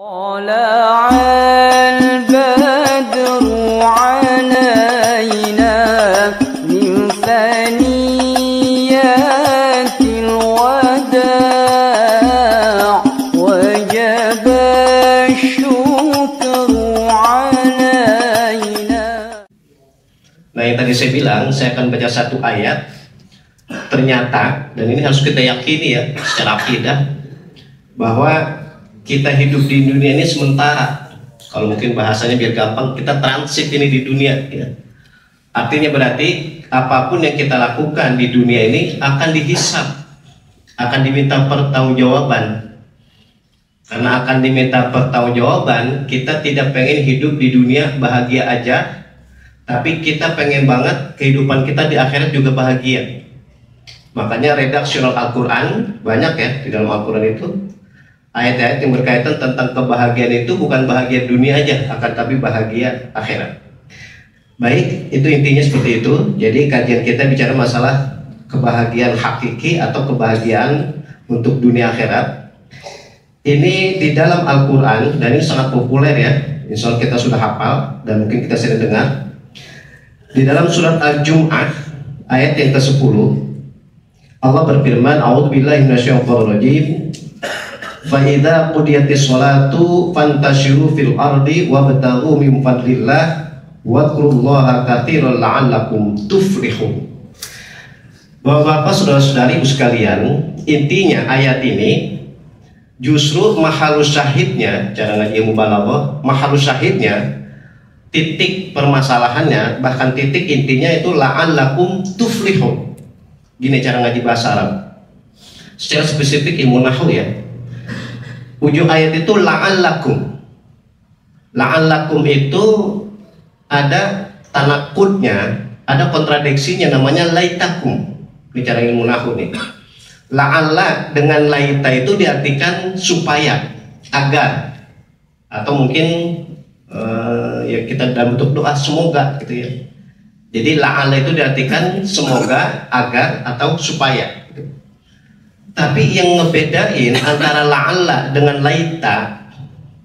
طلع البدر علينا من ثنيات الوداع وجب الشكر علينا. Nah, yang tadi saya bilang, saya akan baca satu ayat. Ternyata, dan ini harus kita yakini ya secara akidah, bahwa kita hidup di dunia ini sementara. Kalau mungkin bahasanya biar gampang, kita transit ini di dunia ya. Artinya berarti apapun yang kita lakukan di dunia ini akan dihisab, akan diminta pertanggungjawaban. Karena akan diminta pertanggungjawaban, kita tidak pengen hidup di dunia bahagia aja, tapi kita pengen banget kehidupan kita di akhirat juga bahagia. Makanya redaksional Al-Quran banyak ya di dalam Al-Quran itu. Ayat-ayat yang berkaitan tentang kebahagiaan itu bukan bahagia dunia aja, akan tapi bahagia akhirat. Baik, itu intinya seperti itu. Jadi kajian kita bicara masalah kebahagiaan hakiki atau kebahagiaan untuk dunia akhirat. Ini di dalam Al-Quran, dan ini sangat populer ya. Insya Allah kita sudah hafal dan mungkin kita sering dengar. Di dalam surat Al-Jum'ah ayat yang ke-10, Allah berfirman, A'udzubillahi minasyaitonir rajim. Fa'idha qudiyatis sholatu fantashiru fil ardi wabtaghu min fadlillah wadhkurullaha katsiran la'allakum tuflihun. Bapak-bapak, saudara-saudari ibu sekalian, intinya ayat ini justru mahalus syahidnya, cara ngaji mubalaghah, mahalus syahidnya, titik permasalahannya, bahkan titik intinya itu la'allakum tuflihun. Gini cara ngaji bahasa Arab. Secara spesifik ilmu nahwu ya. Ujung ayat itu la'allakum. La'allakum itu ada tanakudnya, ada kontradiksinya, namanya laitakum. Ini cara ilmu nahwu nih. La'alla dengan laita itu diartikan supaya, agar, atau mungkin ya kita dalam bentuk doa semoga gitu ya. Jadi la'alla itu diartikan semoga, agar, atau supaya. Tapi yang ngebedain antara la'alla dengan laita,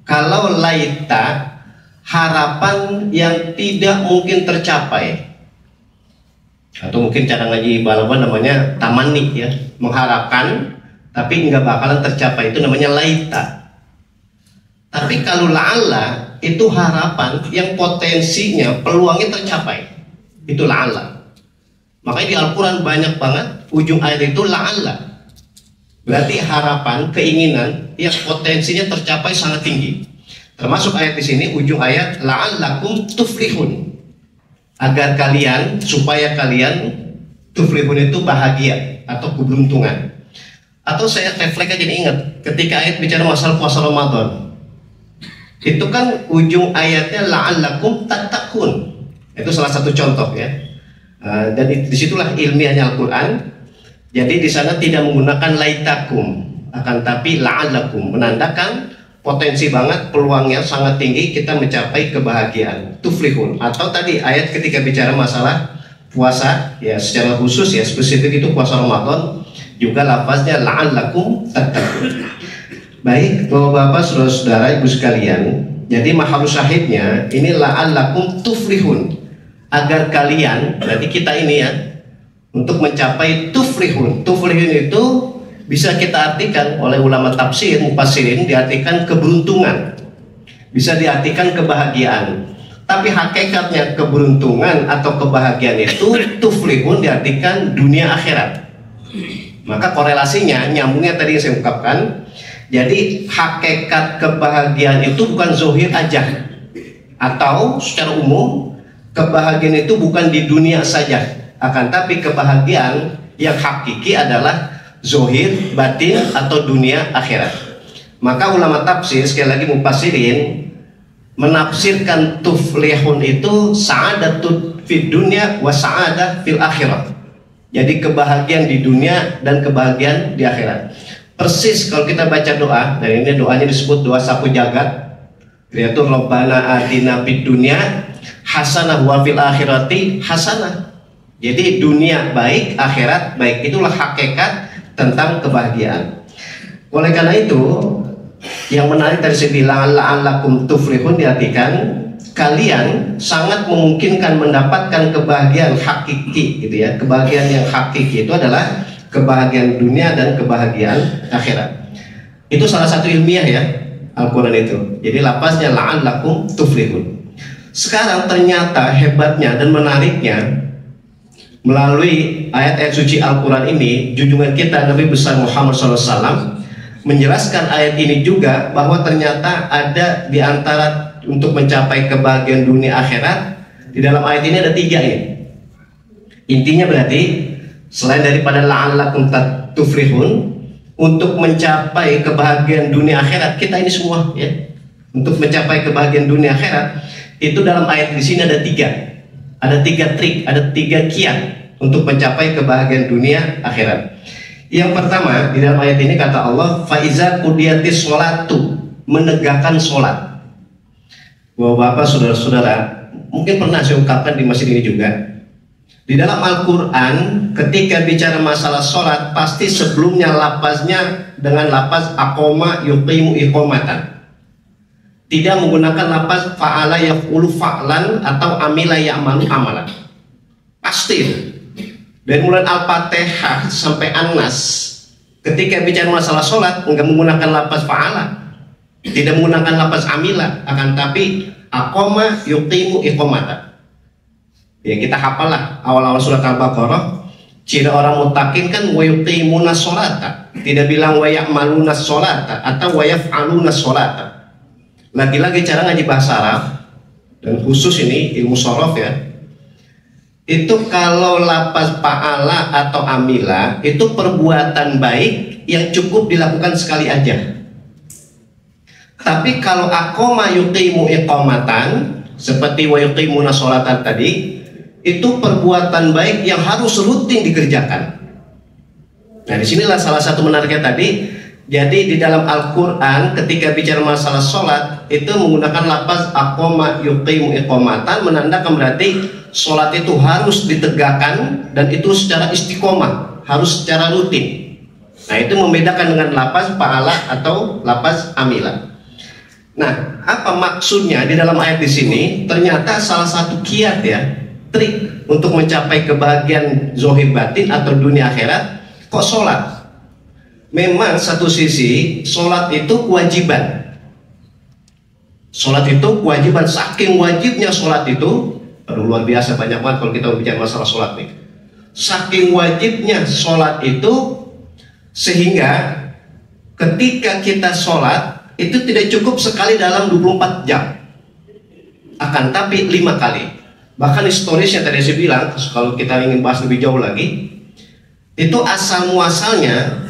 kalau laita harapan yang tidak mungkin tercapai, atau mungkin cara ngaji balaghah namanya tamanni ya, mengharapkan tapi nggak bakalan tercapai, itu namanya laita. Tapi kalau la'alla itu harapan yang potensinya peluangnya tercapai, itu la'alla. Makanya di Al-Quran banyak banget ujung ayat itu la'alla. Berarti harapan, keinginan yang potensinya tercapai sangat tinggi. Termasuk ayat di sini ujung ayat la'allakum tuflihun. Agar kalian, supaya kalian tuflihun itu bahagia atau keberuntungan. Atau saya refleks aja nih, ingat ketika ayat bicara masalah puasa Ramadan. Itu kan ujung ayatnya la'allakum tattaqun. Itu salah satu contoh ya. Dan disitulah ilmiahnya Al-Quran. Jadi di sana tidak menggunakan laitakum, akan tapi la'allakum, menandakan potensi banget, peluangnya sangat tinggi kita mencapai kebahagiaan, tuflihun. Atau tadi ayat ketika bicara masalah puasa ya, secara khusus ya, spesifik itu puasa Ramadan, juga lafaznya la'allakum tattaqun. Baik, Bapak-bapak, saudara-saudara, ibu sekalian, jadi mahalus syahidnya ini la'allakum tuflihun, agar kalian, berarti kita ini ya, untuk mencapai tuflihun. Tuflihun itu bisa kita artikan oleh ulama tafsir, mufassirin, diartikan keberuntungan, bisa diartikan kebahagiaan. Tapi hakikatnya keberuntungan atau kebahagiaan itu tuflihun diartikan dunia akhirat. Maka korelasinya, nyambungnya tadi yang saya ungkapkan. Jadi hakikat kebahagiaan itu bukan zohir aja, atau secara umum kebahagiaan itu bukan di dunia saja, akan tapi kebahagiaan yang hakiki adalah zohir, batin, atau dunia akhirat. Maka ulama tafsir, sekali lagi mufassirin, menafsirkan tuflihun itu sa'adatun fid dunya wa sa'adah fil akhirat. Jadi kebahagiaan di dunia dan kebahagiaan di akhirat. Persis kalau kita baca doa, dan ini doanya disebut doa sapu jagat, yaitu Rabbana atina fid dunya hasanah wa fil akhirati hasanah. Jadi dunia baik, akhirat baik, itulah hakikat tentang kebahagiaan. Oleh karena itu Yang menarik tadi saya bilang la'allakum tuflihun diartikan kalian sangat memungkinkan mendapatkan kebahagiaan hakiki gitu ya. Kebahagiaan yang hakiki itu adalah kebahagiaan dunia dan kebahagiaan akhirat. Itu salah satu ilmiah ya Al-Quran itu. Jadi lafaznya la'allakum tuflihun. Sekarang ternyata hebatnya dan menariknya, melalui ayat-ayat suci Al-Quran ini, junjungan kita Nabi besar Muhammad SAW menjelaskan ayat ini juga bahwa ternyata ada di antara untuk mencapai kebahagiaan dunia akhirat, di dalam ayat ini ada 3 ya. Intinya berarti selain daripada la'allakum tuflihun, untuk mencapai kebahagiaan dunia akhirat kita ini semua ya, untuk mencapai kebahagiaan dunia akhirat itu dalam ayat di sini ada 3, ada 3 trik, ada 3 kiat untuk mencapai kebahagiaan dunia akhirat. Yang pertama di dalam ayat ini kata Allah, faiza qudiyatis sholatu, menegakkan sholat. Bapak-bapak, saudara-saudara, mungkin pernah saya ungkapkan di masjid ini juga. Di dalam Al-Quran ketika bicara masalah sholat, pasti sebelumnya lapaznya dengan lapaz aqoma yuqimu iqomatan, tidak menggunakan lapaz fa'ala yaf'ulu fa'lan atau amila ya'malu amalan. Pasti dari mulai Al-Fatihah sampai An-Nas ketika bicara masalah sholat enggak menggunakan lapaz fa'ala, tidak menggunakan lapaz amila, akan tapi aqoma yuqimu iqomatan. Ya kita hafal lah awal-awal surat Al-Baqarah, ciri orang muttaqin kan wa yuqimuna sholata, tidak bilang wa ya'maluna sholata atau wa yaf'aluna sholata. Lagi-lagi cara ngaji bahasa Arab dan khusus ini ilmu shorof ya, itu kalau lapas fa'ala atau amila itu perbuatan baik yang cukup dilakukan sekali aja. Tapi kalau aqoma yuqimu iqomatan seperti wa yuqimuna sholatan tadi, itu perbuatan baik yang harus rutin dikerjakan. Nah disinilah salah satu menariknya tadi. Jadi di dalam Al-Quran ketika bicara masalah sholat itu menggunakan lafaz aqoma yuqimu iqomatan, menandakan berarti sholat itu harus ditegakkan dan itu secara istiqomah, harus secara rutin. Nah itu membedakan dengan lafaz fa'ala atau lafaz amila. Nah apa maksudnya di dalam ayat di sini? Ternyata salah satu kiat ya, trik untuk mencapai kebahagiaan zahir batin atau dunia akhirat, kok sholat? Memang satu sisi sholat itu kewajiban. Sholat itu kewajiban, saking wajibnya sholat itu, aduh luar biasa banyak banget kalau kita bicara masalah sholat nih. Saking wajibnya sholat itu sehingga ketika kita sholat itu tidak cukup sekali dalam 24 jam, akan tapi 5 kali. Bahkan historisnya tadi saya bilang, kalau kita ingin bahas lebih jauh lagi, itu asal muasalnya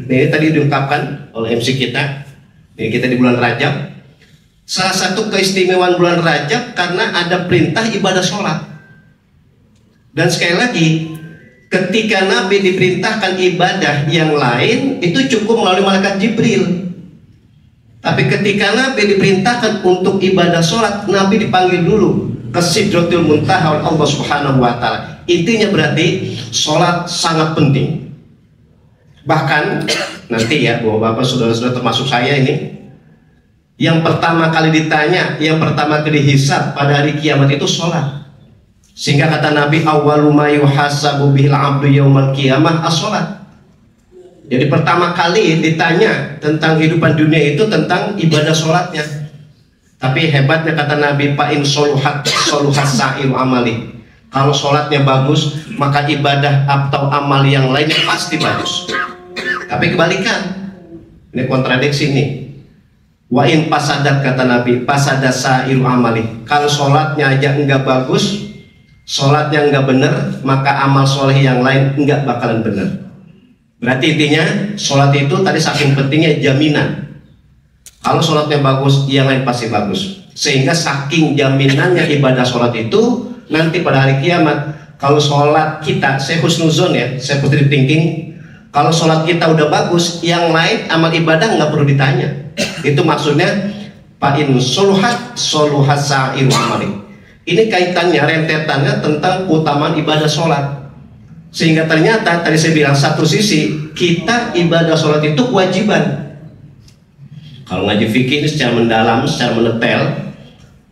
ini tadi diungkapkan oleh MC kita. Ini kita di bulan Rajab. Salah satu keistimewaan bulan Rajab karena ada perintah ibadah sholat. Dan sekali lagi, ketika Nabi diperintahkan ibadah yang lain, itu cukup melalui malaikat Jibril. Tapi ketika Nabi diperintahkan untuk ibadah sholat, Nabi dipanggil dulu ke Sidratul Muntaha oleh Allah Subhanahu wa Ta'ala. Intinya berarti sholat sangat penting. Bahkan nanti ya bapak-bapak, saudara-saudara termasuk saya ini, yang pertama kali ditanya, yang pertama kali dihisab pada hari kiamat itu sholat. Sehingga kata Nabi, awwalu ma yuhasabu bihil abdu yaumal qiyamah as-sholat. Jadi pertama kali ditanya tentang kehidupan dunia itu tentang ibadah sholatnya. Tapi hebatnya kata Nabi, fa'in soluhat sa'iru amali. Kalau sholatnya bagus, maka ibadah atau amal yang lainnya pasti bagus. Tapi kebalikan, ini kontradiksi nih. Wa in pasadat kata Nabi, pasada sa'iru amali. Kalau sholatnya aja enggak bagus, sholatnya enggak benar, maka amal soleh yang lain enggak bakalan benar. Berarti intinya sholat itu tadi saking pentingnya jaminan. Kalau sholatnya bagus, yang lain pasti bagus. Sehingga saking jaminannya ibadah sholat itu, nanti pada hari kiamat, kalau sholat kita, saya husnuzon ya, saya positive thinking, kalau sholat kita udah bagus, yang lain amal ibadah nggak perlu ditanya. Itu maksudnya fa'in soluhat sa'iru amali. Ini kaitannya, rentetannya tentang keutamaan ibadah sholat. Sehingga ternyata tadi saya bilang, satu sisi kita ibadah sholat itu kewajiban. Kalau ngaji fikih ini secara mendalam, secara mendetail,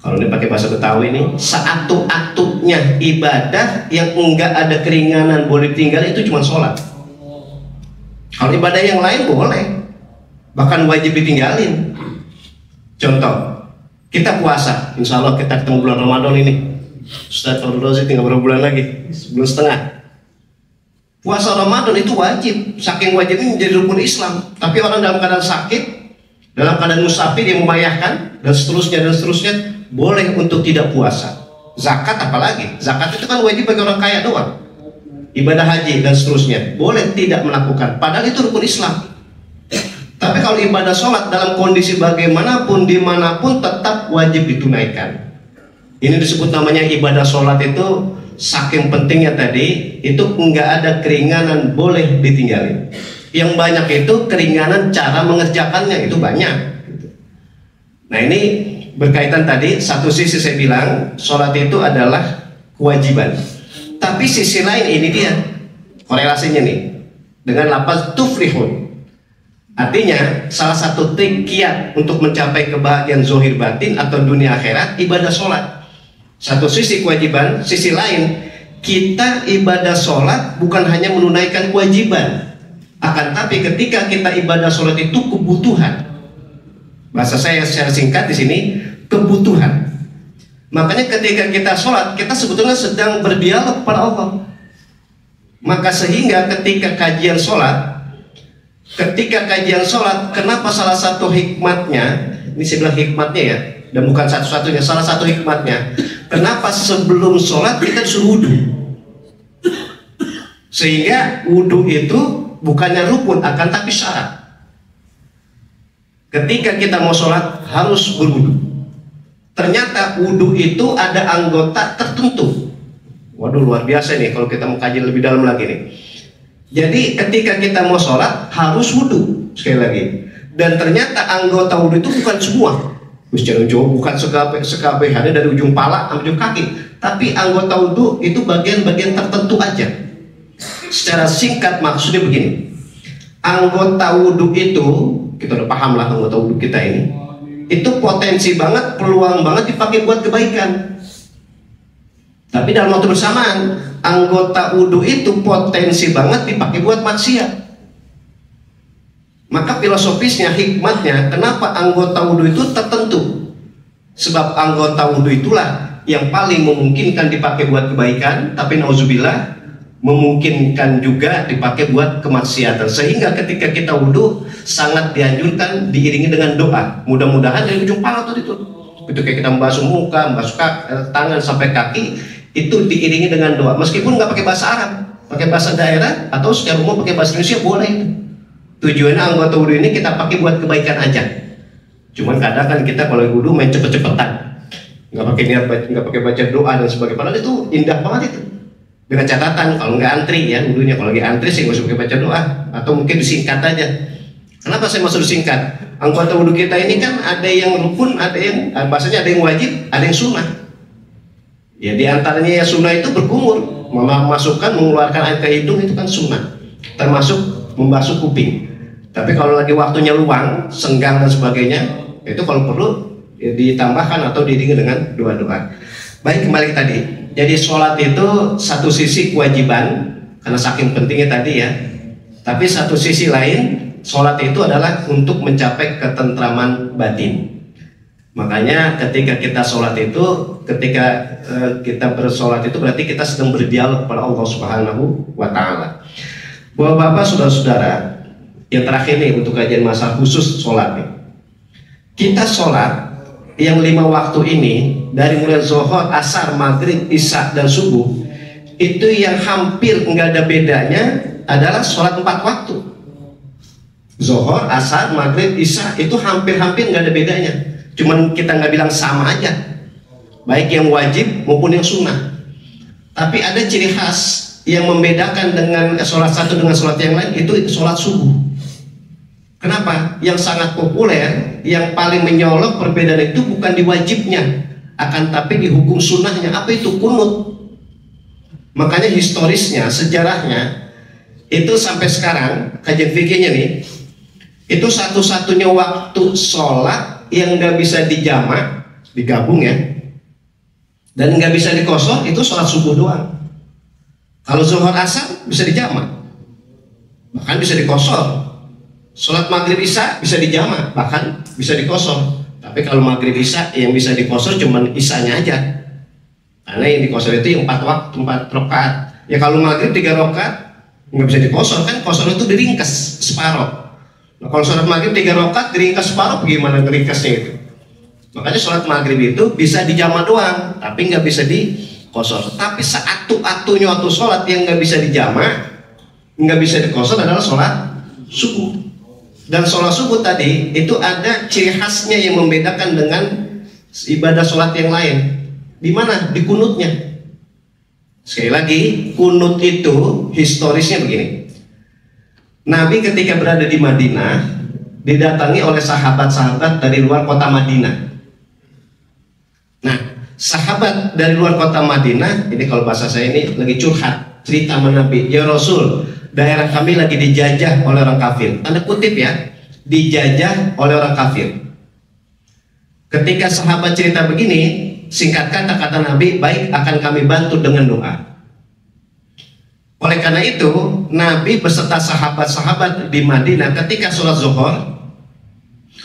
kalau ini pakai bahasa Betawi ini, seatu-atunya ibadah yang enggak ada keringanan boleh tinggal itu cuma sholat. Kalau ibadah yang lain boleh, bahkan wajib ditinggalin. Contoh, kita puasa, insya Allah kita ketemu bulan Ramadan ini. Ustaz Fadul Razi tinggal berapa bulan lagi? Sebulan setengah. Puasa Ramadan itu wajib, saking wajibnya menjadi rukun Islam. Tapi orang dalam keadaan sakit, dalam keadaan musafir yang membayahkan, dan seterusnya, boleh untuk tidak puasa. Zakat apalagi, zakat itu kan wajib bagi orang kaya doang. Ibadah haji dan seterusnya, boleh tidak melakukan, padahal itu rukun Islam. Tapi kalau ibadah sholat dalam kondisi bagaimanapun, dimanapun tetap wajib ditunaikan. Ini disebut namanya ibadah sholat itu saking pentingnya tadi, itu nggak ada keringanan boleh ditinggalin. Yang banyak itu keringanan cara mengerjakannya itu banyak. Nah ini berkaitan tadi, satu sisi saya bilang sholat itu adalah kewajiban. Tapi sisi lain ini dia korelasinya nih dengan lafaz tuflihun. Artinya salah satu trik kiat untuk mencapai kebahagiaan zahir batin atau dunia akhirat ibadah sholat. Satu sisi kewajiban, sisi lain kita ibadah sholat bukan hanya menunaikan kewajiban, akan tapi ketika kita ibadah sholat itu kebutuhan. Bahasa saya secara singkat di sini kebutuhan. Makanya ketika kita sholat kita sebetulnya sedang berdialog kepada Allah. Maka sehingga ketika kajian sholat, kenapa salah satu hikmatnya, ini saya bilang hikmatnya ya, dan bukan satu-satunya, salah satu hikmatnya, kenapa sebelum sholat kita disuruh wudhu? Sehingga wudhu itu bukannya rukun, akan tapi syarat. Ketika kita mau sholat harus berwudhu. Ternyata wudhu itu ada anggota tertentu. Waduh luar biasa nih kalau kita mau kaji lebih dalam lagi nih. Jadi ketika kita mau sholat harus wudhu sekali lagi. Dan ternyata anggota wudhu itu bukan semua. Bukan sekabehannya dari ujung pala sampai ujung kaki. Tapi anggota wudhu itu bagian-bagian tertentu aja. Secara singkat maksudnya begini. Anggota wudhu itu, kita udah paham lah anggota wudhu kita ini, itu potensi banget, peluang banget dipakai buat kebaikan. Tapi dalam waktu bersamaan, anggota wudhu itu potensi banget dipakai buat maksiat. Maka filosofisnya, hikmatnya, kenapa anggota wudhu itu tertentu? Sebab anggota wudhu itulah yang paling memungkinkan dipakai buat kebaikan, tapi nauzubillah memungkinkan juga dipakai buat kemaksiatan. Sehingga ketika kita wudhu sangat dianjurkan diiringi dengan doa. Mudah-mudahan dari ujung pala itu ketika kita membasuh muka, membasuh tangan sampai kaki, itu diiringi dengan doa. Meskipun nggak pakai bahasa Arab, pakai bahasa daerah atau secara umum pakai bahasa Indonesia boleh itu. Tujuannya anggota wudhu ini kita pakai buat kebaikan aja. Cuman kadang kan kita kalau wudhu main cepet-cepetan, nggak pakai niat, nggak pakai baca doa dan sebagainya. Padahal itu indah banget itu. Dengan catatan kalau nggak antri ya wudhunya, kalau lagi antri sih nggak usah pakai baca doa, atau mungkin disingkat aja. Kenapa saya maksud disingkat? Anggota wudhu kita ini kan ada yang rukun, ada yang bahasanya ada yang wajib, ada yang sunnah. Ya di antaranya yang sunnah itu berkumur, memasukkan, mengeluarkan air ke hidung itu kan sunnah, termasuk membasuh kuping. Tapi kalau lagi waktunya luang, senggang dan sebagainya, itu kalau perlu ya, ditambahkan atau diiringi dengan doa-doa. Baik, kembali ke tadi. Jadi sholat itu satu sisi kewajiban karena saking pentingnya tadi ya. Tapi satu sisi lain, sholat itu adalah untuk mencapai ketentraman batin. Makanya ketika kita sholat itu, ketika kita bersolat itu berarti kita sedang berdialog kepada Allah Subhanahu wa Ta'ala. Bapak-bapak, saudara-saudara, yang terakhir nih untuk kajian masalah khusus sholat nih. Kita sholat yang 5 waktu ini dari mulai zuhur, asar, maghrib, isya dan subuh, itu yang hampir nggak ada bedanya adalah sholat 4 waktu. Zuhur, asar, maghrib, isya itu hampir-hampir nggak ada bedanya. Cuman kita nggak bilang sama aja, baik yang wajib maupun yang sunnah. Tapi ada ciri khas yang membedakan dengan sholat satu dengan sholat yang lain, itu sholat subuh. Kenapa? Yang sangat populer, yang paling menyolok perbedaan itu bukan di wajibnya, akan tapi di hukum sunnahnya. Apa itu? Kunut. Makanya historisnya, sejarahnya itu sampai sekarang kajian fikihnya nih, Itu satu-satunya waktu sholat yang nggak bisa dijamak, digabung ya, dan nggak bisa dikosor, itu sholat subuh doang. Kalau zuhur asar bisa dijamak, bahkan bisa dikosor. Sholat maghrib isya bisa dijamak, bahkan bisa dikosor. Tapi kalau maghrib isya yang bisa dikosor cuman isyanya aja, karena yang dikosor itu yang 4 waktu, 4 rakaat. Ya kalau maghrib 3 rakaat nggak bisa dikosor, kan kosor itu diringkas separuh. Nah, kalau sholat maghrib 3 rakaat diringkas separuh, bagaimana ngeringkasnya itu? Makanya sholat maghrib itu bisa dijamak doang, tapi nggak bisa dikosor. Tapi seatu-atunya waktu sholat yang nggak bisa dijamak, nggak bisa dikosor adalah sholat subuh. Dan sholat subuh tadi itu ada ciri khasnya yang membedakan dengan ibadah sholat yang lain. Di mana? Di kunutnya. Sekali lagi, kunut itu historisnya begini. Nabi ketika berada di Madinah didatangi oleh sahabat-sahabat dari luar kota Madinah. Nah, sahabat dari luar kota Madinah, ini kalau bahasa saya ini lagi curhat, cerita sama Nabi, ya Rasul, daerah kami lagi dijajah oleh orang kafir. Tanda kutip ya, dijajah oleh orang kafir. Ketika sahabat cerita begini, singkat kata Nabi, baik, akan kami bantu dengan doa. Oleh karena itu, Nabi beserta sahabat-sahabat di Madinah ketika sholat zuhur,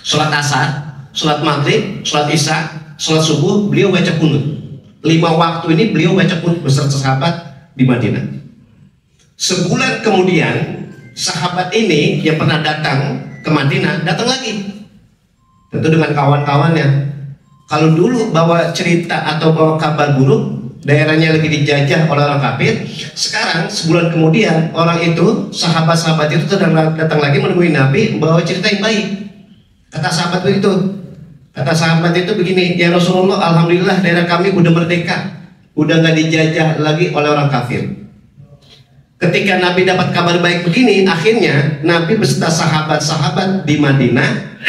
sholat asar, sholat maghrib, sholat isya, sholat subuh, beliau baca kunut. 5 waktu ini beliau baca kunut beserta sahabat di Madinah. Sebulan kemudian, sahabat ini yang pernah datang ke Madinah datang lagi, tentu dengan kawan-kawannya. Kalau dulu bawa cerita atau bawa kabar buruk, daerahnya lagi dijajah oleh orang kafir, sekarang sebulan kemudian orang itu, sahabat-sahabat itu datang lagi menemui Nabi membawa cerita yang baik. Kata sahabat itu begini, ya Rasulullah, alhamdulillah daerah kami udah merdeka, udah nggak dijajah lagi oleh orang kafir. Ketika Nabi dapat kabar baik begini, akhirnya Nabi beserta sahabat-sahabat di Madinah,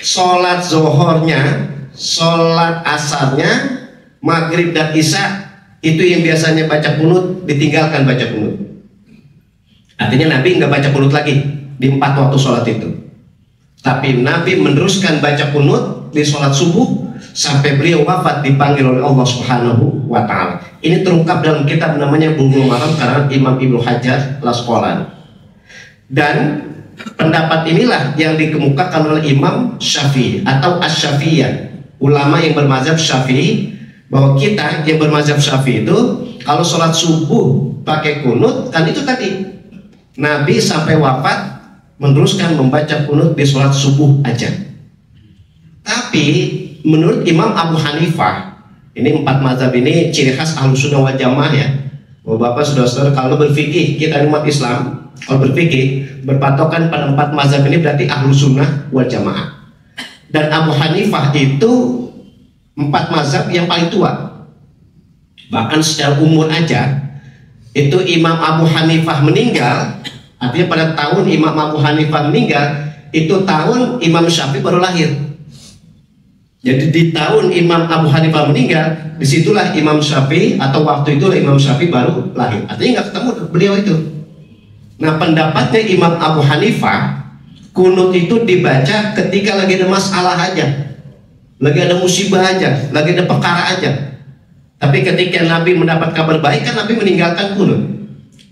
sholat zuhurnya, sholat asarnya, maghrib dan isya, itu yang biasanya baca kunut ditinggalkan baca kunut. Artinya Nabi nggak baca kunut lagi di 4 waktu sholat itu, tapi Nabi meneruskan baca kunut di sholat subuh sampai beliau wafat dipanggil oleh Allah Subhanahu wa Ta'ala. Ini terungkap dalam kitab namanya Bulughul Maram karena Imam Ibnu Hajar Al-Asqalani. Dan pendapat inilah yang dikemukakan oleh Imam Syafi'i atau Asy-Syafi'iyah, ulama yang bermazhab Syafi'i, bahwa kita yang bermazhab Syafi'i itu kalau sholat subuh pakai kunut, kan itu tadi Nabi sampai wafat meneruskan membaca kunut di sholat subuh aja. Tapi menurut Imam Abu Hanifah, ini 4 mazhab ini ciri khas Ahlussunnah wal Jamaah ya. Bapak saudara-saudara, kalau berfikih kita umat Islam, kalau berfikih berpatokan pada 4 mazhab ini berarti Ahlussunnah wal Jamaah. Dan Abu Hanifah itu 4 mazhab yang paling tua. Bahkan secara umur aja, itu Imam Abu Hanifah meninggal, artinya pada tahun Imam Abu Hanifah meninggal, itu tahun Imam Syafi'i baru lahir. Jadi di tahun Imam Abu Hanifah meninggal, disitulah Imam Syafi'i, atau waktu itulah Imam Syafi'i baru lahir. Artinya nggak ketemu beliau itu. Nah, pendapatnya Imam Abu Hanifah, kunut itu dibaca ketika lagi ada masalah aja, lagi ada musibah aja, lagi ada perkara aja. Tapi ketika Nabi mendapat kabar baik, kan Nabi meninggalkan kunut,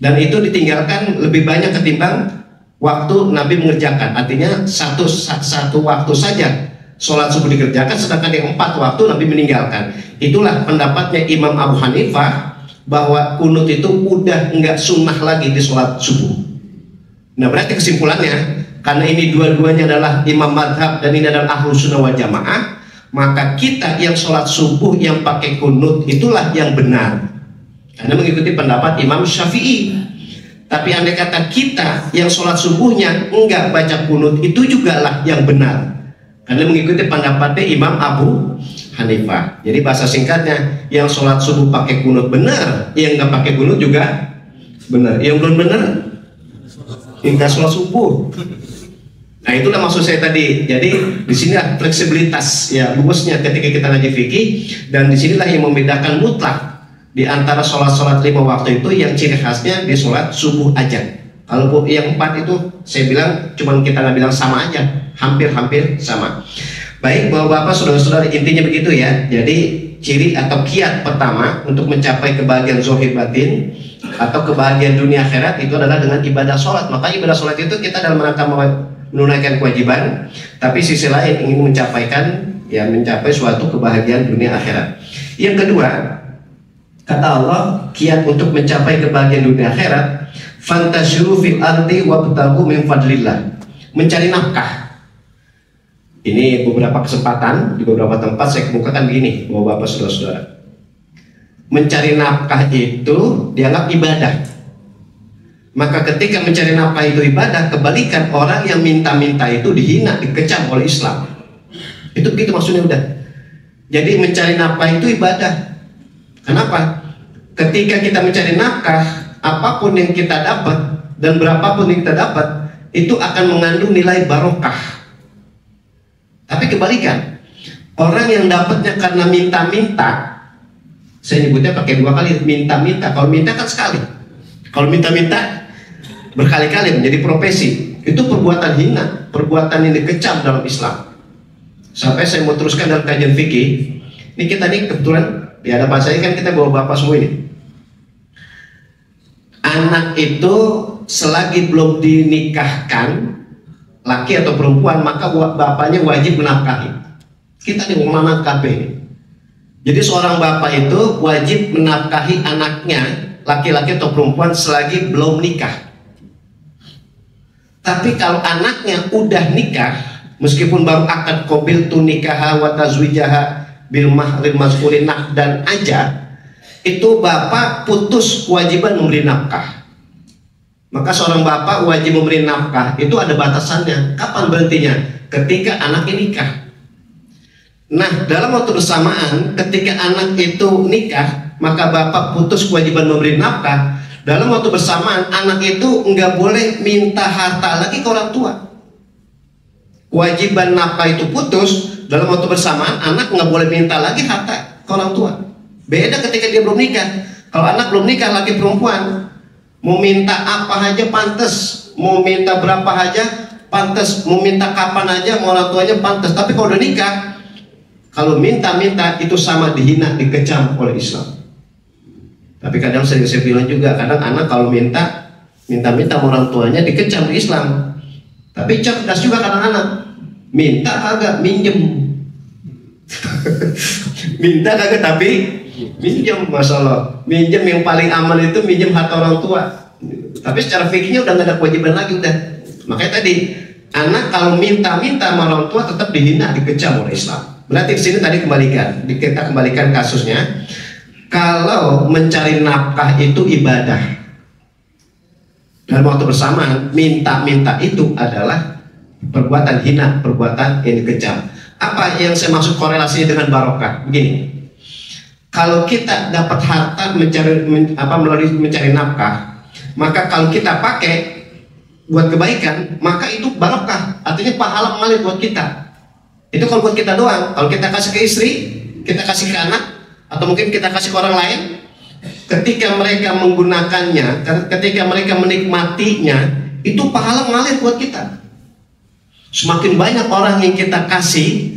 dan itu ditinggalkan lebih banyak ketimbang waktu Nabi mengerjakan. Artinya satu waktu saja sholat subuh dikerjakan, sedangkan yang 4 waktu Nabi meninggalkan. Itulah pendapatnya Imam Abu Hanifah, bahwa kunut itu udah nggak sunnah lagi di sholat subuh. Nah, berarti kesimpulannya, karena ini dua-duanya adalah imam madhab dan ini adalah Ahlussunnah wal Jamaah, maka kita yang sholat subuh yang pakai kunut itulah yang benar, karena mengikuti pendapat Imam Syafi'i. Tapi andai kata kita yang sholat subuhnya enggak baca kunut, itu juga lah yang benar, karena mengikuti pendapatnya Imam Abu Hanifah. Jadi bahasa singkatnya, yang sholat subuh pakai kunut benar, yang nggak pakai kunut juga benar. Yang belum benar, nggak sholat subuh. Nah, itulah maksud saya tadi. Jadi di sini fleksibilitas ya, luasnya ketika kita ngaji fikih, dan disinilah yang membedakan mutlak di antara sholat-sholat 5 waktu itu yang ciri khasnya di sholat subuh aja. Kalau yang 4 itu saya bilang cuman kita nggak bilang sama aja, hampir-hampir sama. Baik, Bapak-bapak, saudara-saudara, intinya begitu ya. Jadi ciri atau kiat pertama untuk mencapai kebahagiaan zahir batin atau kebahagiaan dunia akhirat itu adalah dengan ibadah sholat. Maka ibadah sholat itu kita dalam rangka menunaikan kewajiban, tapi sisi lain ingin mencapai suatu kebahagiaan dunia akhirat. Yang kedua, kata Allah, kiat untuk mencapai kebahagiaan dunia akhirat, fantasyiru fil ardi wabtaghu min fadlillah, mencari nafkah. Ini beberapa kesempatan di beberapa tempat saya kemukakan begini, Bapak-bapak, saudara-saudara. Mencari nafkah itu dianggap ibadah. Maka ketika mencari nafkah itu ibadah, kebalikan, orang yang minta-minta itu dihina, dikecam oleh Islam. Itu begitu maksudnya udah. Jadi mencari nafkah itu ibadah. Kenapa? Ketika kita mencari nafkah, apapun yang kita dapat dan berapapun yang kita dapat itu akan mengandung nilai barokah. Tapi kebalikan, orang yang dapatnya karena minta-minta, saya nyebutnya pakai 2 kali, minta-minta. Kalau minta kan sekali, kalau minta-minta berkali-kali menjadi profesi, itu perbuatan hina, perbuatan yang dikecam dalam Islam. Sampai saya mau teruskan dalam kajian fikih. Ini kita nih kebetulan di hadapan saya kan kita bawa bapak semua ini. Anak itu selagi belum dinikahkan, laki atau perempuan, maka bapaknya wajib menafkahi. Kita nih mau menafkahi ini. Jadi seorang bapak itu wajib menafkahi anaknya, laki-laki atau perempuan, selagi belum nikah. Tapi kalau anaknya udah nikah, meskipun baru akad qabiltu nikaha wa tazwijaha bil mahril mazkurin dan aja, itu bapak putus kewajiban memberi nafkah. Maka seorang bapak wajib memberi nafkah, itu ada batasannya. Kapan berhentinya? Ketika anaknya nikah. Nah, dalam waktu bersamaan, ketika anak itu nikah, maka bapak putus kewajiban memberi nafkah. Dalam waktu bersamaan, anak itu nggak boleh minta harta lagi ke orang tua. Kewajiban nafkah itu putus, dalam waktu bersamaan, anak nggak boleh minta lagi harta ke orang tua. Beda ketika dia belum nikah. Kalau anak belum nikah, laki perempuan, mau minta apa aja pantas, mau minta berapa aja pantas, mau minta kapan aja mau orang tuanya pantas. Tapi kalau udah nikah, kalau minta-minta itu sama dihina, dikecam oleh Islam. Tapi kadang sering saya bilang juga, kadang anak kalau minta-minta sama orang tuanya dikecam oleh Islam. Tapi cerdas juga kadang anak, minta agak minjem. Minta kagak tapi minjem, masalah minjem yang paling aman itu minjem harta orang tua. Tapi secara fikihnya udah nggak ada kewajiban lagi udah. Makanya tadi anak kalau minta-minta sama orang tua tetap dihina, dikecam oleh Islam. Berarti di sini tadi kita kembalikan kasusnya. Kalau mencari nafkah itu ibadah, dan waktu bersamaan minta-minta itu adalah perbuatan hina, perbuatan yang dikecam. Apa yang saya maksud korelasinya dengan barokah? Begini. Kalau kita dapat harta melalui mencari nafkah, maka kalau kita pakai buat kebaikan, maka itu barokah, artinya pahala mengalir buat kita. Itu kalau buat kita doang. Kalau kita kasih ke istri, kita kasih ke anak, atau mungkin kita kasih ke orang lain, ketika mereka menggunakannya, ketika mereka menikmatinya, itu pahala mengalir buat kita. Semakin banyak orang yang kita kasih,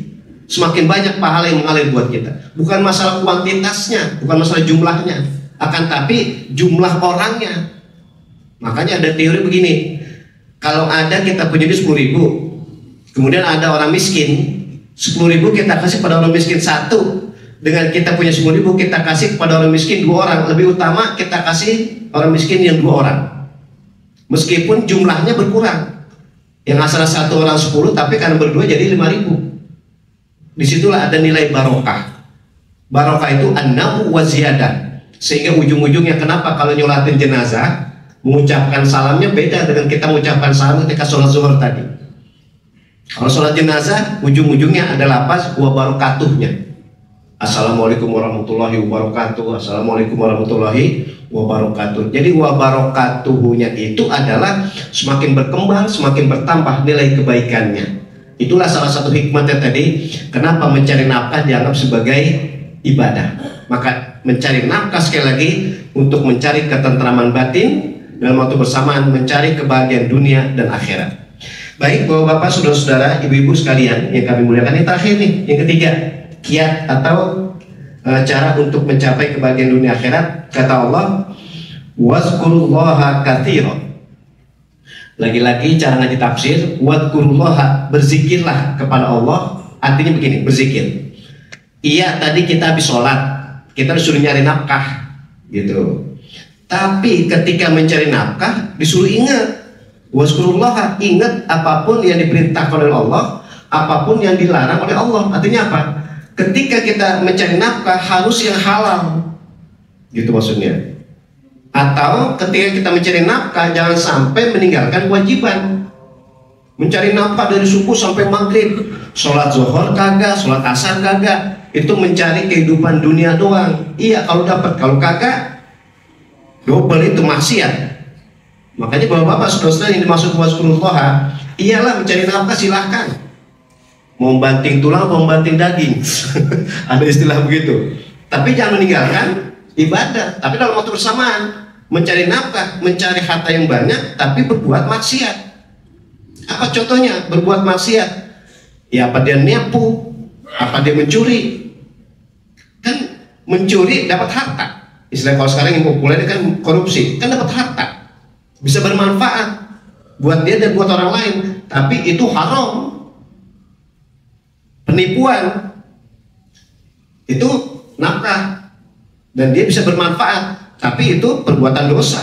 semakin banyak pahala yang mengalir buat kita. Bukan masalah kuantitasnya, bukan masalah jumlahnya, akan tapi jumlah orangnya. Makanya ada teori begini, kalau ada kita punya 10.000, kemudian ada orang miskin 10.000, kita kasih pada orang miskin 1. Dengan kita punya 10.000, kita kasih kepada orang miskin 2 orang. Lebih utama kita kasih orang miskin yang 2 orang, meskipun jumlahnya berkurang. Yang asalnya 1 orang 10, tapi karena berdua jadi 5.000. Disitulah ada nilai barokah. Barokah itu an-namu wa ziyadah. Sehingga ujung-ujungnya kenapa kalau nyolatin jenazah, mengucapkan salamnya beda dengan kita mengucapkan salam ketika sholat zuhur tadi. Kalau sholat jenazah, ujung-ujungnya ada lafaz wa barakatuhnya. Assalamualaikum warahmatullahi wabarakatuh. Assalamualaikum warahmatullahi wabarakatuh. Jadi wa barakatuhunya itu adalah semakin berkembang, semakin bertambah nilai kebaikannya. Itulah salah satu hikmahnya tadi, kenapa mencari nafkah dianggap sebagai ibadah. Maka mencari nafkah sekali lagi untuk mencari ketentraman batin, dalam waktu bersamaan mencari kebahagiaan dunia dan akhirat. Baik bapak-bapak, saudara-saudara, ibu-ibu sekalian yang kami muliakan, yang terakhir nih, yang ketiga, kiat atau cara untuk mencapai kebahagiaan dunia akhirat. Kata Allah, wazkurullaha katsira. Lagi-lagi cara ngaji tafsir, wazkurullaha, berzikirlah kepada Allah. Artinya begini, berzikir. Iya, tadi kita habis sholat, kita disuruh nyari nafkah, gitu. Tapi ketika mencari nafkah disuruh ingat, wazkurullaha, ingat apapun yang diperintahkan oleh Allah, apapun yang dilarang oleh Allah. Artinya apa? Ketika kita mencari nafkah harus yang halal, gitu maksudnya. Atau ketika kita mencari nafkah jangan sampai meninggalkan kewajiban. Mencari nafkah dari subuh sampai maghrib, sholat zuhur kagak, sholat asar kagak, itu mencari kehidupan dunia doang. Iya kalau dapat, kalau kagak double, itu maksiat. Makanya bapak-bapak, saudara-saudara yang dimaksud wazkurullaha, iyalah mencari nafkah silahkan. Mau banting tulang, mau banting daging, ada istilah begitu. Tapi jangan meninggalkan ibadah. Tapi dalam waktu bersamaan mencari nafkah, mencari harta yang banyak, tapi berbuat maksiat. Apa contohnya berbuat maksiat? Ya apa dia nipu, apa dia mencuri? Kan mencuri dapat harta. Istilah kalau sekarang yang populer kan korupsi, kan dapat harta. Bisa bermanfaat buat dia dan buat orang lain, tapi itu haram. Penipuan itu nafkah dan dia bisa bermanfaat, tapi itu perbuatan dosa.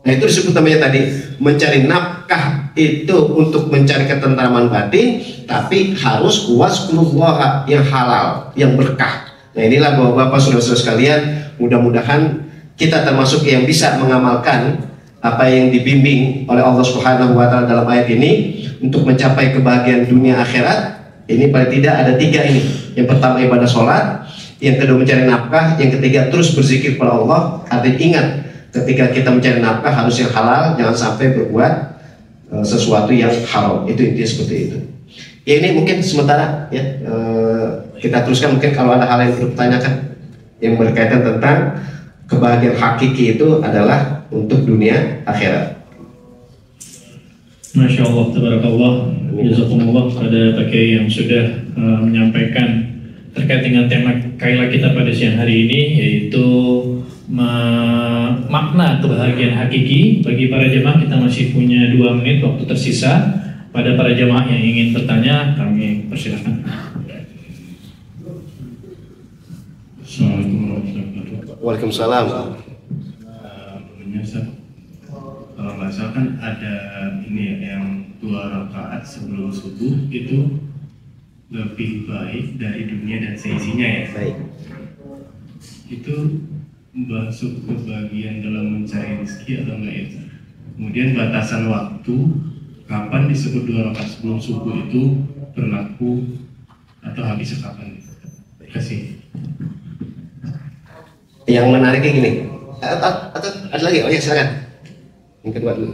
Nah itu disebut namanya tadi mencari nafkah itu untuk mencari ketentraman batin, tapi harus wazkurullaha, yang halal, yang berkah. Nah inilah bapak-bapak, saudara-saudara sekalian, mudah-mudahan kita termasuk yang bisa mengamalkan apa yang dibimbing oleh Allah Subhanahu wa Ta'ala dalam ayat ini untuk mencapai kebahagiaan dunia akhirat. Ini paling tidak ada 3 ini. Yang pertama ibadah sholat, yang kedua mencari nafkah, yang ketiga terus berzikir kepada Allah. Artinya ingat, ketika kita mencari nafkah harus yang halal, jangan sampai berbuat sesuatu yang haram. Itu intinya seperti itu. Ya, ini mungkin sementara ya, kita teruskan mungkin kalau ada hal yang perlu ditanyakan yang berkaitan tentang kebahagiaan hakiki itu adalah untuk dunia akhirat. Masya Allah, tabarakallah, jazakumullah pada Pak Kiai yang sudah menyampaikan terkait dengan tema kailah kita pada siang hari ini, yaitu makna kebahagiaan hakiki. Bagi para jemaah kita masih punya 2 menit waktu tersisa. Pada para jemaah yang ingin bertanya, kami persilahkan. Assalamualaikum warahmatullahi wabarakatuh. Waalaikumsalam. Kalau nggak salah kan ada ini ya, yang 2 rakaat sebelum subuh itu lebih baik dari dunia dan seisinya ya. Baik. Itu masuk ke bagian dalam mencari rezeki atau enggak itu? Kemudian batasan waktu kapan disebut 2 rakaat sebelum subuh itu berlaku atau habisnya kapan? Terima kasih. Yang menariknya gini, atau ada lagi? Oh ya silakan. Yang kedua dulu.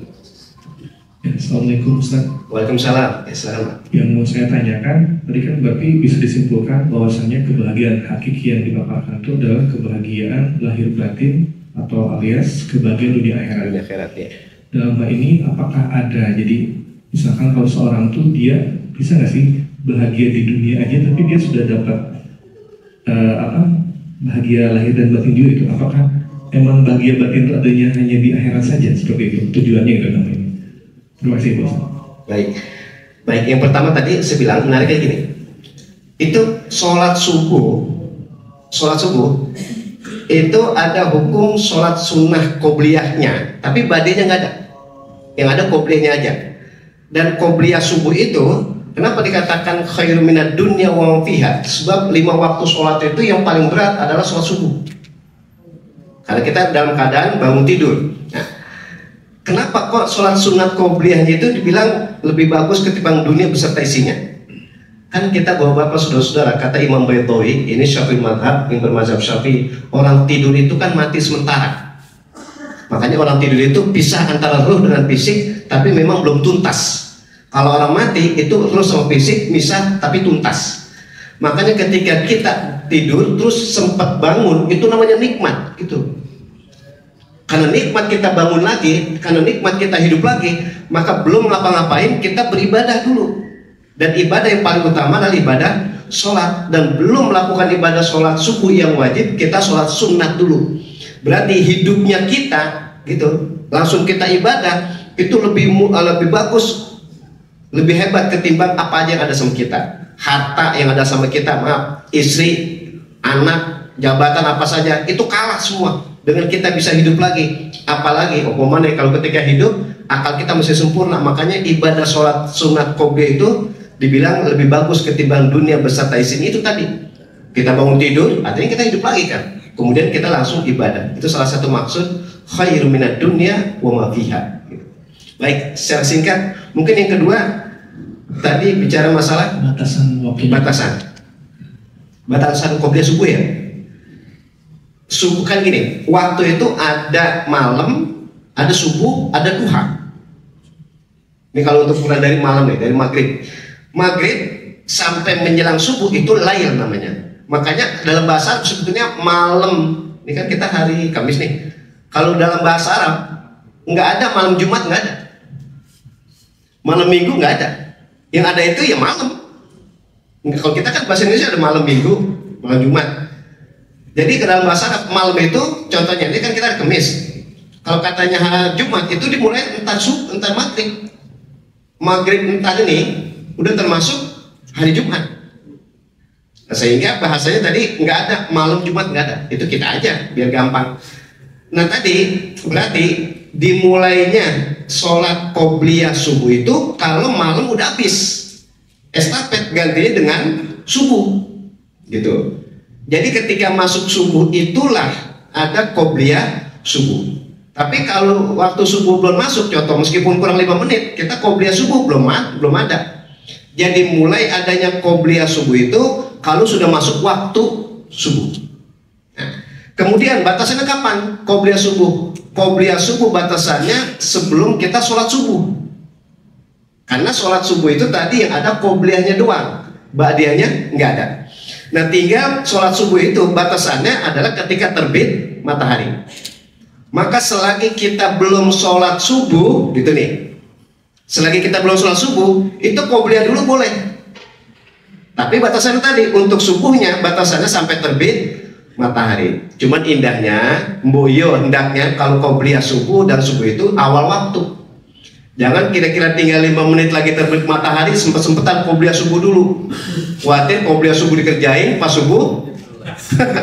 Ya, Assalamualaikum Ustaz. Waalaikumsalam. Ya silakan. Yang mau saya tanyakan, tadi kan berarti bisa disimpulkan bahwasannya kebahagiaan hakiki yang dipaparkan itu adalah kebahagiaan lahir batin atau alias kebahagiaan dunia akhirat. Dunia akhirat ya. Dalam hal ini apakah ada, jadi misalkan kalau seorang tuh dia bisa nggak sih bahagia di dunia aja tapi dia sudah dapat bahagia lahir dan batin juga itu? Apakah emang bahagia batin itu adanya hanya di akhirat saja seperti itu tujuannya itu namanya? Terima kasih Bos. Baik, yang pertama tadi saya bilang menariknya gini. Itu sholat subuh itu ada hukum sholat sunnah qobliyahnya, tapi badinya nggak ada. Yang ada qobliyahnya aja. Dan qobliyah subuh itu kenapa dikatakan khairu minad dunya wa fiha? Sebab 5 waktu sholat itu yang paling berat adalah sholat subuh. Karena kita dalam keadaan bangun tidur. Nah, kenapa kok sholat sunat qobliyahnya itu dibilang lebih bagus ketimbang dunia beserta isinya? Kan kita bapak-bapak, saudara-saudara, kata Imam Baitawi, ini Syafi'i madhab, yang bermazhab Syafi'i, orang tidur itu kan mati sementara. Makanya orang tidur itu pisah antara ruh dengan fisik, tapi memang belum tuntas. Kalau orang mati itu ruh sama fisik misah tapi tuntas. Makanya ketika kita tidur terus sempat bangun, itu namanya nikmat gitu. Karena nikmat kita bangun lagi, karena nikmat kita hidup lagi, maka belum ngapa-ngapain kita beribadah dulu. Dan ibadah yang paling utama adalah ibadah sholat. Dan belum melakukan ibadah sholat subuh yang wajib, kita sholat sunat dulu. Berarti hidupnya kita gitu, langsung kita ibadah, itu lebih bagus, lebih hebat ketimbang apa aja yang ada sama kita. Harta yang ada sama kita, maaf, istri, anak, jabatan apa saja, itu kalah semua dengan kita bisa hidup lagi. Apalagi umpamanya kalau ketika hidup akal kita masih sempurna. Makanya ibadah sholat sunat qobliyah itu dibilang lebih bagus ketimbang dunia beserta isinya. Itu tadi kita bangun tidur, artinya kita hidup lagi kan, kemudian kita langsung ibadah. Itu salah satu maksud khairu minad dunya wa ma fiha. Baik, secara singkat mungkin yang kedua tadi bicara masalah batasan waktu. Batasan qobliyah subuh ya. Subuh kan gini, waktu itu ada malam, ada subuh, ada duha. Ini kalau untuk ukuran dari malam nih, dari maghrib sampai menjelang subuh itu lail namanya. Makanya dalam bahasa Arab sebetulnya malam. Ini kan kita hari Kamis nih. Kalau dalam bahasa Arab nggak ada malam Jumat, nggak ada. Malam Minggu nggak ada. Yang ada itu ya malam. Kalau kita kan bahasa Indonesia ada malam Minggu, malam Jumat. Jadi ke dalam bahasa Arab malam itu contohnya ini kan kita hari Kamis. Kalau katanya hari Jumat itu dimulai entar entar maghrib. Maghrib entar ini udah termasuk hari Jumat. Nah, sehingga bahasanya tadi nggak ada malam Jumat, nggak ada. Itu kita aja biar gampang. Nah tadi berarti dimulainya sholat qobliyah subuh itu kalau malam udah habis. Estafet gantinya dengan subuh gitu. Jadi ketika masuk subuh itulah ada qobliyah subuh. Tapi kalau waktu subuh belum masuk, contoh meskipun kurang 5 menit, kita qobliyah subuh belum ada. Jadi mulai adanya qobliyah subuh itu kalau sudah masuk waktu subuh. Nah, kemudian batasannya kapan qobliyah subuh? Qobliyah subuh batasannya sebelum kita sholat subuh. Karena sholat subuh itu tadi yang ada qobliyahnya doang, ba'diyahnya nggak ada. Nah tinggal sholat subuh itu batasannya adalah ketika terbit matahari. Maka selagi kita belum sholat subuh gitu nih, selagi kita belum sholat subuh itu qobliyah dulu boleh. Tapi batasannya tadi untuk subuhnya batasannya sampai terbit matahari. Cuman indahnya mboyo hendaknya kalau qobliyah subuh dan subuh itu awal waktu. Jangan kira-kira tinggal 5 menit lagi terbit matahari sempet-sempetan qobliyah subuh dulu. Khawatir qobliyah subuh dikerjain pas subuh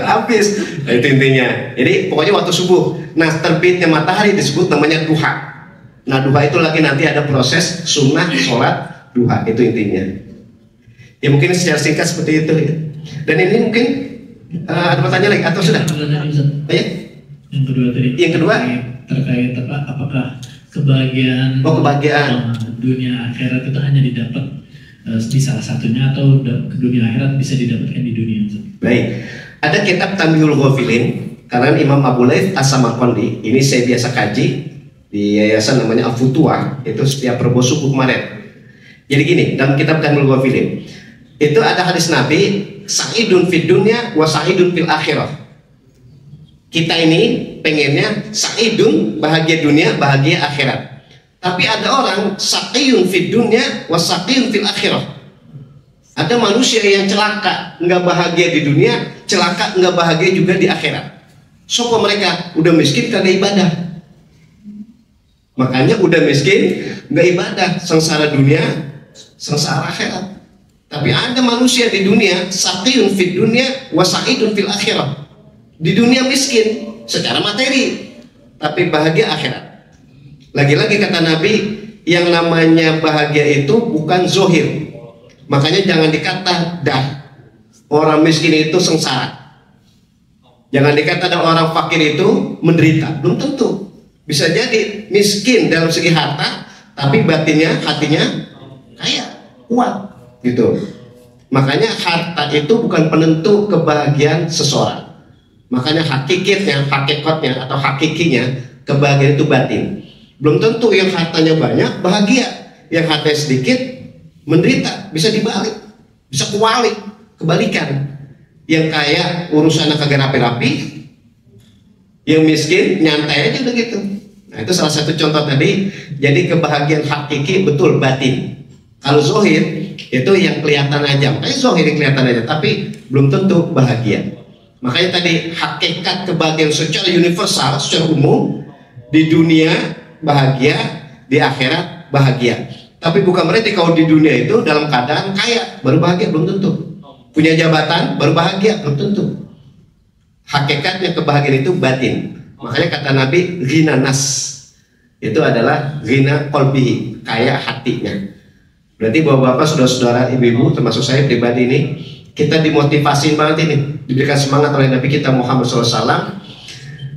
habis. Nah, itu intinya. Jadi pokoknya waktu subuh. Nah terbitnya matahari disebut namanya duha. Nah duha itu lagi nanti ada proses sunnah sholat duha. Itu intinya. Ya mungkin secara singkat seperti itu ya. Dan ini mungkin ada pertanyaan lagi atau sudah? Ya? Yang kedua terkait apa? Apakah kebahagiaan dunia akhirat itu hanya didapat di salah satunya atau dunia akhirat bisa didapatkan di dunia? Baik, ada kitab Tanbihul Ghafilin karena Imam Abu Laits As-Samarqandi. Ini saya biasa kaji di yayasan namanya Al-Futuah, itu setiap Rebo subuh kemarin. Jadi gini, dalam kitab Tanbihul Ghafilin itu ada hadis Nabi, sa'idun fid dunya wa sa'idun fil akhirah. Kita ini pengennya sa'idun, bahagia dunia, bahagia akhirat. Tapi ada orang sa'iyun fid dunya wa sa'iyun fil akhirah. Ada manusia yang celaka, nggak bahagia di dunia, celaka nggak bahagia juga di akhirat. Sopo mereka udah miskin kagak ibadah. Makanya udah miskin nggak ibadah, sengsara dunia, sengsara akhirat. Tapi ada manusia di dunia sa'iyun fid dunya wa sa'idun fil akhirah. Di dunia miskin secara materi, tapi bahagia akhirat. Lagi-lagi kata Nabi, yang namanya bahagia itu bukan zohir. Makanya jangan dikata dah orang miskin itu sengsara. Jangan dikata dah orang fakir itu menderita. Belum tentu. Bisa jadi miskin dalam segi harta, tapi batinnya, hatinya kaya, kuat, gitu. Makanya harta itu bukan penentu kebahagiaan seseorang. Makanya hakikatnya atau hakikinya kebahagiaan itu batin. Belum tentu yang hartanya banyak bahagia, yang hartanya sedikit menderita. Bisa dibalik, bisa kebalikan. Yang kaya urusannya kagak rapi-rapi, Yang miskin nyantai aja udah gitu. Nah itu salah satu contoh tadi. Jadi kebahagiaan hakiki betul batin. Kalau zohir itu yang kelihatan aja. Makanya zohir yang kelihatan aja, tapi belum tentu bahagia. Makanya tadi hakikat kebahagiaan secara universal, secara umum, di dunia bahagia, di akhirat bahagia. Tapi bukan berarti kalau di dunia itu dalam keadaan kaya baru bahagia, belum tentu. Punya jabatan baru bahagia, belum tentu. Hakikatnya kebahagiaan itu batin. Makanya kata Nabi, ghina nas itu adalah ghina qalbihi, kaya hatinya. Berarti bapak-bapak, saudara-saudara, ibu-ibu, termasuk saya pribadi ini, kita dimotivasi banget ini, diberikan semangat oleh Nabi kita Muhammad SAW.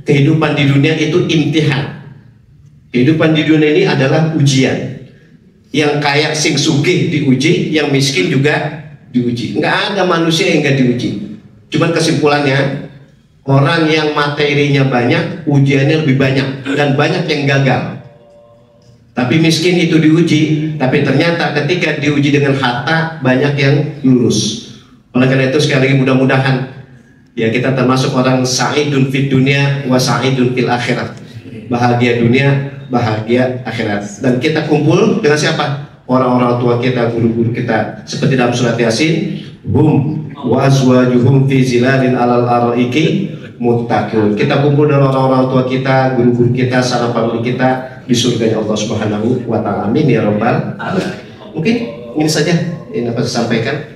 Kehidupan di dunia itu imtihan. Kehidupan di dunia ini adalah ujian. Yang kaya sing sugih diuji, yang miskin juga diuji. Nggak ada manusia yang nggak diuji. Cuman kesimpulannya, orang yang materinya banyak, ujiannya lebih banyak, dan banyak yang gagal. Tapi miskin itu diuji, tapi ternyata ketika diuji dengan harta, banyak yang lulus. Oleh karena itu sekali lagi mudah-mudahan ya kita termasuk orang sa'idun fid dunya wa sa'idun fil akhirat. Bahagia dunia, bahagia akhirat. Dan kita kumpul dengan siapa? Orang-orang tua kita, guru-guru kita. Seperti dalam surat Yasin, hum wa azwajuhum fi zilalin alal araiki muttaqun. Kita kumpul dengan orang-orang tua kita, guru-guru kita, sanak famili kita di surganya Allah Subhanahu wa taala. Amin ya rabbal alamin. Mungkin ini saja yang dapat saya sampaikan.